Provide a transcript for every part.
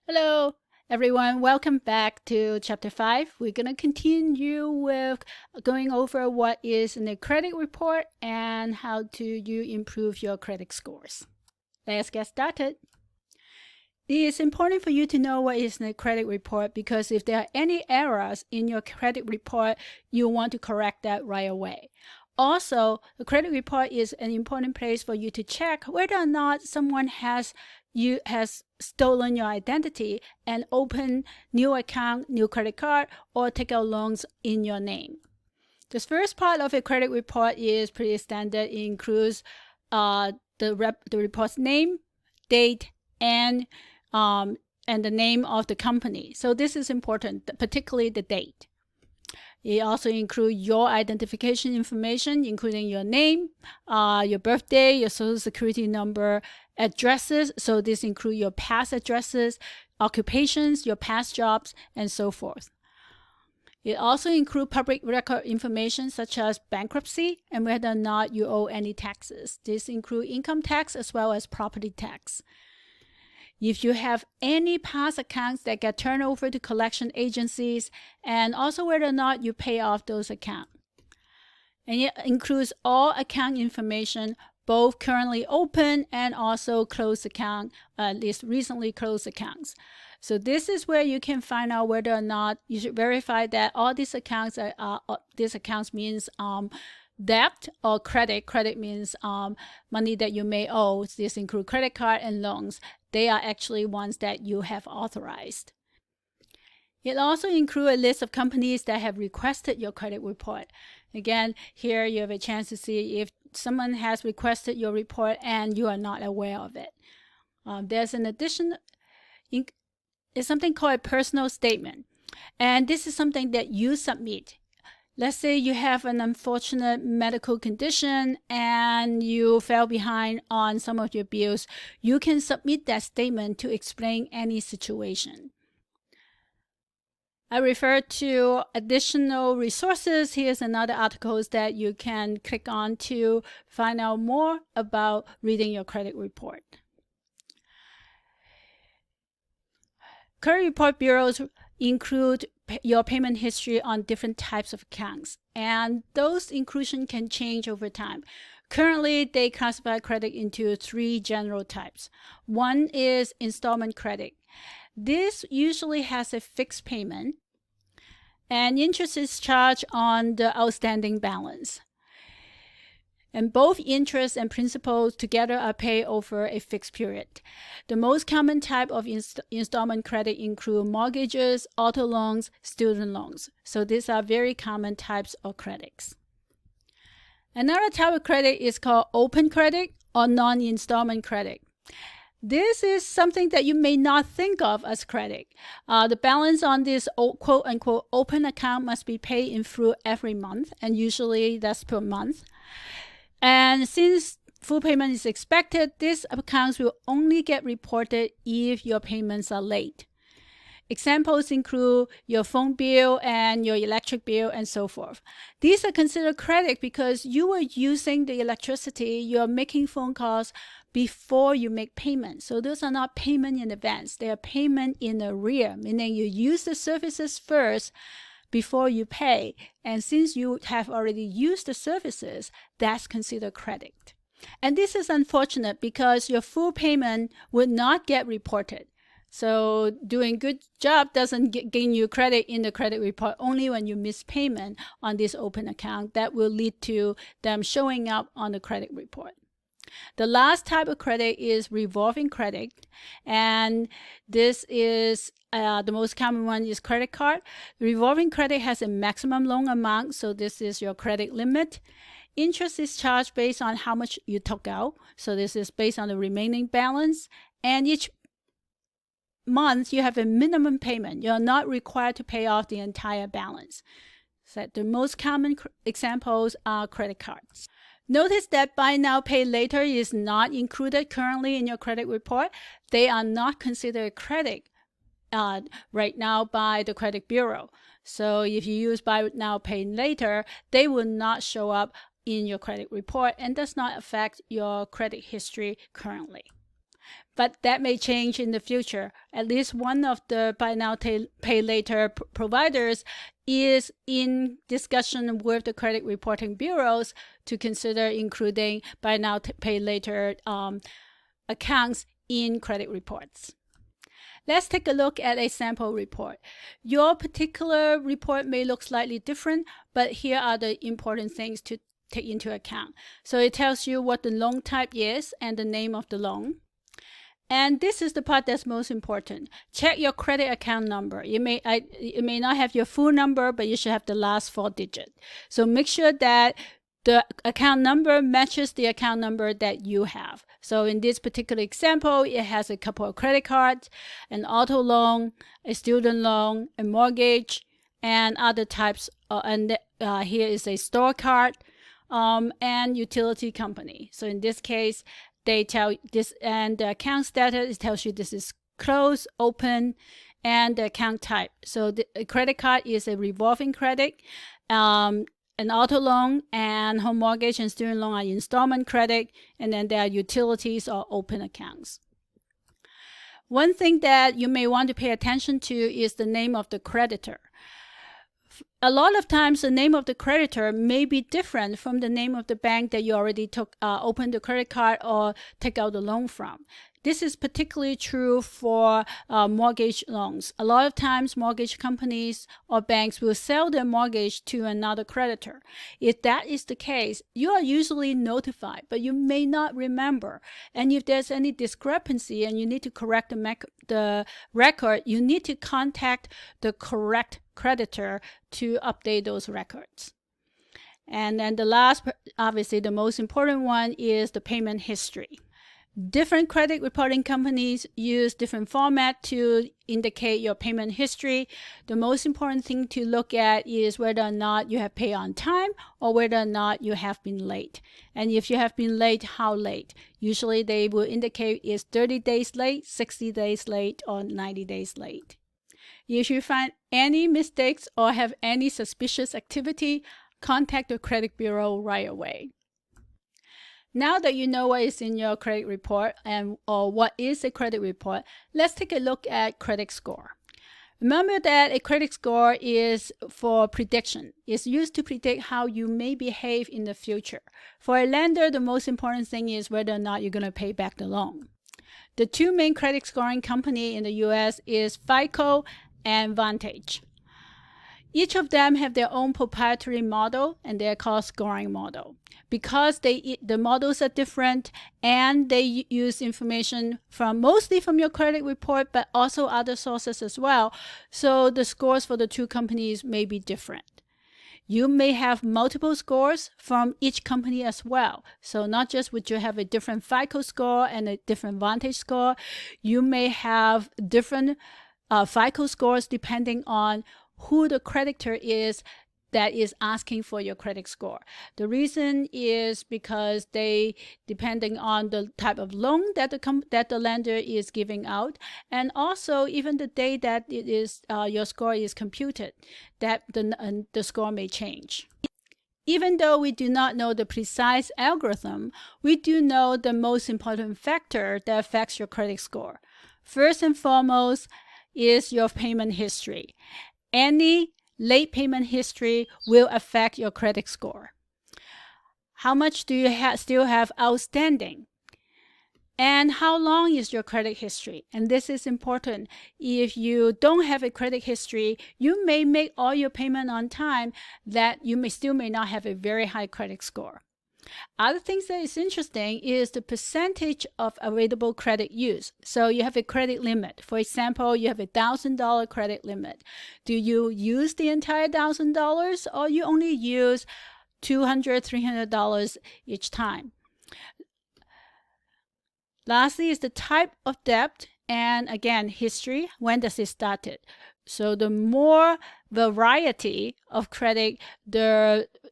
Hello, everyone. Welcome back to Chapter 5. We're going to continue with going over what is in the credit report and how to you improve your credit scores. Let's get started. It is important for you to know what is in the credit report because if there are any errors in your credit report, you want to correct that right away. Also, the credit report is an important place for you to check whether or not someone has stolen your identity and open new account, new credit card, or take out loans in your name. This first part of a credit report is pretty standard. It includes the report's name, date, and the name of the company. So this is important, particularly the date. It also includes your identification information, including your name, your birthday, your social security number, addresses. So this includes your past addresses, occupations, your past jobs, and so forth. It also includes public record information such as bankruptcy and whether or not you owe any taxes. This includes income tax as well as property tax. If you have any past accounts that get turned over to collection agencies, and also whether or not you pay off those accounts. And it includes all account information, both currently open and also closed account, at least recently closed accounts. So this is where you can find out whether or not you should verify that all these accounts means debt or credit. Credit means money that you may owe. This includes credit card and loans. They are actually ones that you have authorized. It also includes a list of companies that have requested your credit report. Again, here you have a chance to see if someone has requested your report and you are not aware of it. There's an addition, it's something called a personal statement. And this is something that you submit. Let's say you have an unfortunate medical condition and you fell behind on some of your bills. You can submit that statement to explain any situation. I refer to additional resources. Here's another article that you can click on to find out more about reading your credit report. Credit report bureaus include your payment history on different types of accounts, and those inclusion can change over time. Currently, they classify credit into 3 general types. One is installment credit. This usually has a fixed payment, and interest is charged on the outstanding balance. And both interest and principal together are paid over a fixed period. The most common type of installment credit include mortgages, auto loans, student loans. So these are very common types of credits. Another type of credit is called open credit or non-installment credit. This is something that you may not think of as credit. The balance on this quote-unquote open account must be paid in full every month, and usually that's per month. And since full payment is expected, these accounts will only get reported if your payments are late. Examples include your phone bill and your electric bill and so forth. These are considered credit because you are using the electricity, you're making phone calls before you make payment. So those are not payment in advance. They are payment in arrear, meaning you use the services first before you pay. And since you have already used the services, that's considered credit. And this is unfortunate because your full payment would not get reported. So doing good job doesn't gain you credit in the credit report, only when you miss payment on this open account. That will lead to them showing up on the credit report. The last type of credit is revolving credit, and this is the most common one is credit card. Revolving credit has a maximum loan amount, so this is your credit limit. Interest is charged based on how much you took out, so this is based on the remaining balance, and each month you have a minimum payment. You're not required to pay off the entire balance. So the most common examples are credit cards. Notice that buy now, pay later is not included currently in your credit report. They are not considered credit right now by the credit bureau. So if you use buy now, pay later, they will not show up in your credit report and does not affect your credit history currently. but that may change in the future. At least one of the buy now, pay later providers is in discussion with the credit reporting bureaus to consider including buy now, pay later accounts in credit reports. Let's take a look at a sample report. Your particular report may look slightly different, but here are the important things to take into account. So it tells you what the loan type is and the name of the loan. And this is the part that's most important. Check your credit account number. It may not have your full number, but you should have the last 4 digits. So make sure that the account number matches the account number that you have. So in this particular example, it has a couple of credit cards, an auto loan, a student loan, a mortgage, and other types. Here is a store card and utility company. So in this case, they tell this, and the account status, it tells you this is closed, open, and the account type. So the credit card is a revolving credit. An auto loan and home mortgage and student loan are installment credit, and then there are utilities or open accounts. One thing that you may want to pay attention to is the name of the creditor. A lot of times the name of the creditor may be different from the name of the bank that you already opened the credit card or take out the loan from. This is particularly true for mortgage loans. A lot of times mortgage companies or banks will sell their mortgage to another creditor. If that is the case, you are usually notified, but you may not remember. And if there's any discrepancy and you need to correct the record, you need to contact the correct creditor to update those records. And then the last, obviously the most important one, is the payment history. Different credit reporting companies use different format to indicate your payment history. The most important thing to look at is whether or not you have paid on time or whether or not you have been late. And if you have been late, how late? Usually they will indicate is 30 days late, 60 days late, or 90 days late. If you find any mistakes or have any suspicious activity, contact the credit bureau right away. Now that you know what is in your credit report or what is a credit report, let's take a look at credit score. Remember that a credit score is for prediction. It's used to predict how you may behave in the future. For a lender, the most important thing is whether or not you're going to pay back the loan. The two main credit scoring companies in the US is FICO and Vantage. Each of them have their own proprietary model, and they're called scoring model. Because the models are different and they use information mostly from your credit report, but also other sources as well. So the scores for the two companies may be different. You may have multiple scores from each company as well. So not just would you have a different FICO score and a different Vantage score, you may have different FICO scores depending on who the creditor is that is asking for your credit score. The reason is because depending on the type of loan that the lender is giving out, and also even the day that it is your score is computed, that the score may change. Even though we do not know the precise algorithm, we do know the most important factor that affects your credit score. First and foremost is your payment history. Any late payment history will affect your credit score. How much do you still have outstanding? And how long is your credit history? And this is important. If you don't have a credit history, you may make all your payment on time, that you still may not have a very high credit score. Other things that is interesting is the percentage of available credit use. So you have a credit limit. For example, you have a $1,000 credit limit. Do you use the entire $1,000 or you only use $200, $300 each time? Lastly is the type of debt, and again, history. When does it started? So the more variety of credit,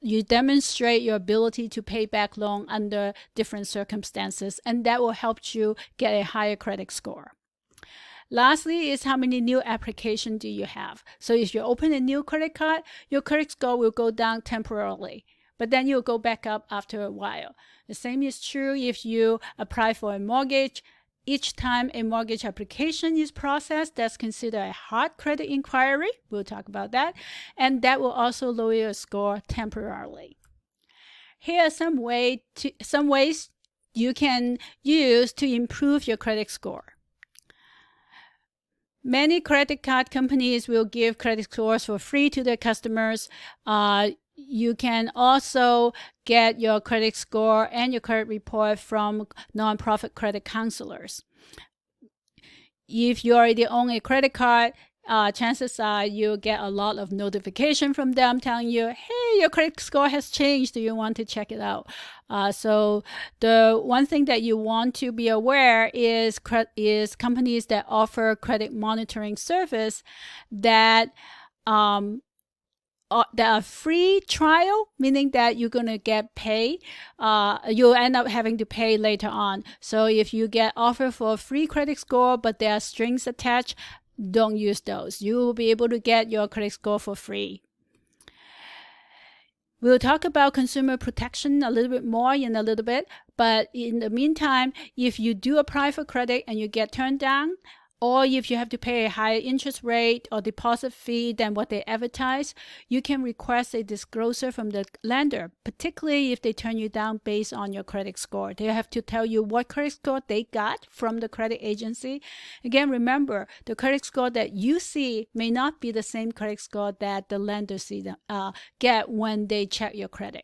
you demonstrate your ability to pay back loan under different circumstances, and that will help you get a higher credit score. Lastly is how many new applications do you have. So if you open a new credit card, your credit score will go down temporarily, but then you'll go back up after a while. The same is true if you apply for a mortgage. Each time a mortgage application is processed, that's considered a hard credit inquiry. We'll talk about that. And that will also lower your score temporarily. Here are some ways you can use to improve your credit score. Many credit card companies will give credit scores for free to their customers. You can also get your credit score and your credit report from nonprofit credit counselors. If you already own a credit card, chances are you'll get a lot of notification from them telling you, hey, your credit score has changed. Do you want to check it out? So the one thing that you want to be aware is companies that offer credit monitoring service that are free trial, meaning that you're going to get paid. You'll end up having to pay later on. So if you get offered for a free credit score, but there are strings attached, don't use those. You will be able to get your credit score for free. We'll talk about consumer protection a little bit more in a little bit. But in the meantime, if you do apply for credit and you get turned down, or if you have to pay a higher interest rate or deposit fee than what they advertise, you can request a disclosure from the lender, particularly if they turn you down based on your credit score. They have to tell you what credit score they got from the credit agency. Again, remember, the credit score that you see may not be the same credit score that the lender get when they check your credit.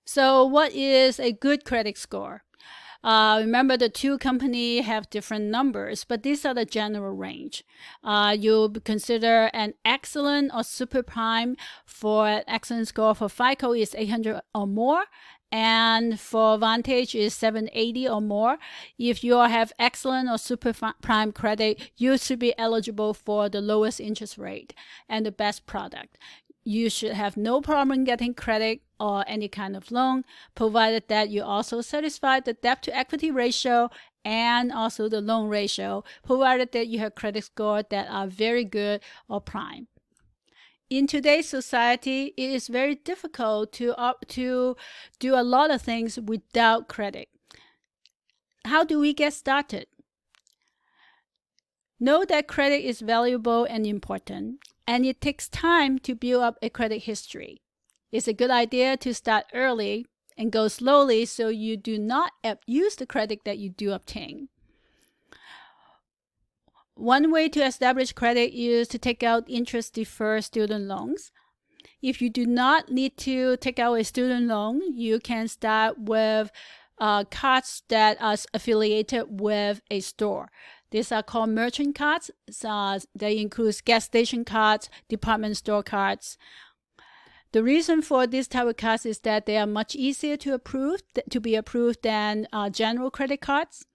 So what is a good credit score? Remember, the two companies have different numbers, but these are the general range. You consider an excellent or super prime. For an excellent score for FICO is 800 or more, and for Vantage is 780 or more. If you have excellent or super prime credit, you should be eligible for the lowest interest rate and the best product. You should have no problem getting credit or any kind of loan, provided that you also satisfy the debt to equity ratio and also the loan ratio, provided that you have credit scores that are very good or prime. In today's society, it is very difficult to do a lot of things without credit. How do we get started? Know that credit is valuable and important, and it takes time to build up a credit history. It's a good idea to start early and go slowly so you do not abuse the credit that you do obtain. One way to establish credit is to take out interest-deferred student loans. If you do not need to take out a student loan, you can start with cards that are affiliated with a store. These are called merchant cards. They include gas station cards, department store cards. The reason for this type of cards is that they are much easier to be approved than general credit cards.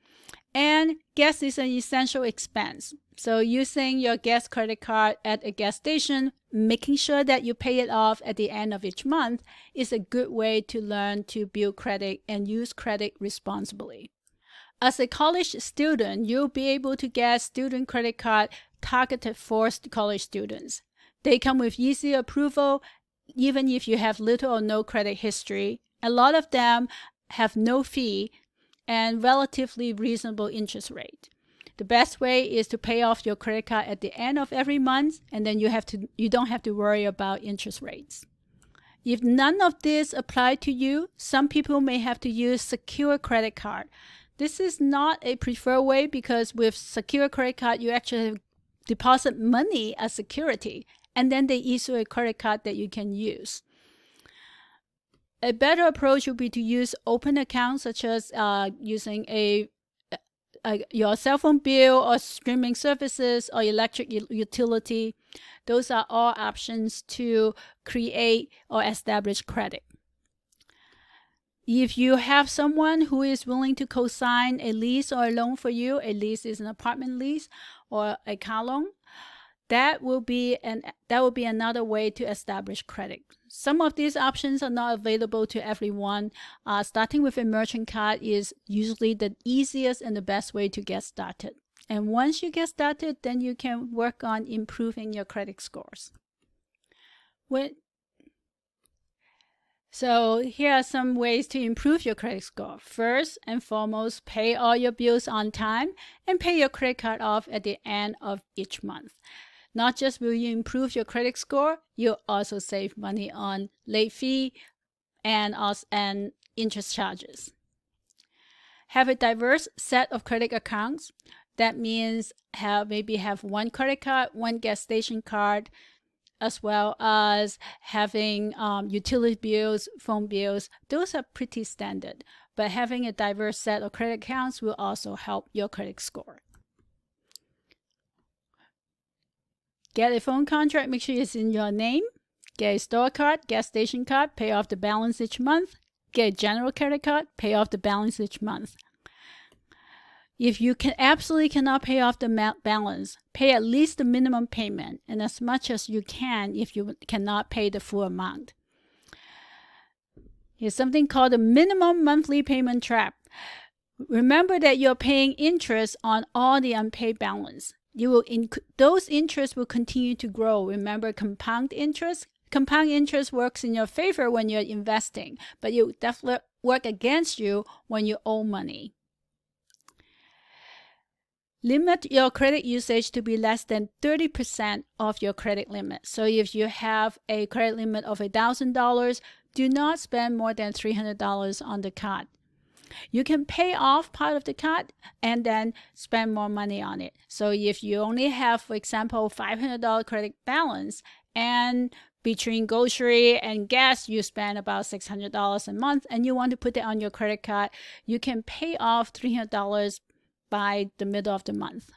And gas is an essential expense. So using your gas credit card at a gas station, making sure that you pay it off at the end of each month is a good way to learn to build credit and use credit responsibly. As a college student, you'll be able to get student credit card targeted for college students. They come with easy approval, even if you have little or no credit history. A lot of them have no fee and relatively reasonable interest rate. The best way is to pay off your credit card at the end of every month, and then you don't have to worry about interest rates. If none of this apply to you, some people may have to use secure credit card. This is not a preferred way because with secure credit card, you actually deposit money as security, and then they issue a credit card that you can use. A better approach would be to use open accounts, such as using your cell phone bill or streaming services or electric utility. Those are all options to create or establish credit. If you have someone who is willing to co-sign a lease or a loan for you, a lease is an apartment lease or a car loan, that will be another way to establish credit. Some of these options are not available to everyone. Starting with a merchant card is usually the easiest and the best way to get started. And once you get started, then you can work on improving your credit scores. So here are some ways to improve your credit score. First and foremost, pay all your bills on time and pay your credit card off at the end of each month. Not just will you improve your credit score, you'll also save money on late fee and interest charges. Have a diverse set of credit accounts. That means maybe have one credit card, one gas station card, as well as having utility bills, phone bills. Those are pretty standard, but having a diverse set of credit accounts will also help your credit score. Get a phone contract, make sure it's in your name. Get a store card, gas station card, pay off the balance each month. Get a general credit card, pay off the balance each month. If you absolutely cannot pay off the balance, pay at least the minimum payment and as much as you can if you cannot pay the full amount. Here's something called the minimum monthly payment trap. Remember that you're paying interest on all the unpaid balance. Those interests will continue to grow. Remember compound interest? Compound interest works in your favor when you're investing, but it will definitely work against you when you owe money. Limit your credit usage to be less than 30% of your credit limit. So if you have a credit limit of $1,000, do not spend more than $300 on the card. You can pay off part of the card and then spend more money on it. So if you only have, for example, $500 credit balance, and between grocery and gas, you spend about $600 a month, and you want to put it on your credit card, you can pay off $300 by the middle of the month.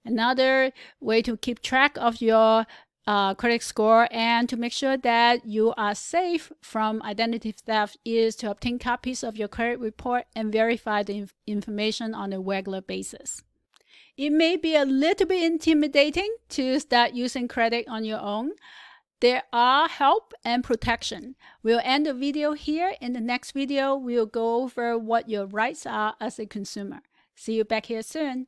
Another way to keep track of your credit score and to make sure that you are safe from identity theft is to obtain copies of your credit report and verify the information on a regular basis. It may be a little bit intimidating to start using credit on your own. There are help and protection. We'll end the video here. In the next video, we'll go over what your rights are as a consumer. See you back here soon.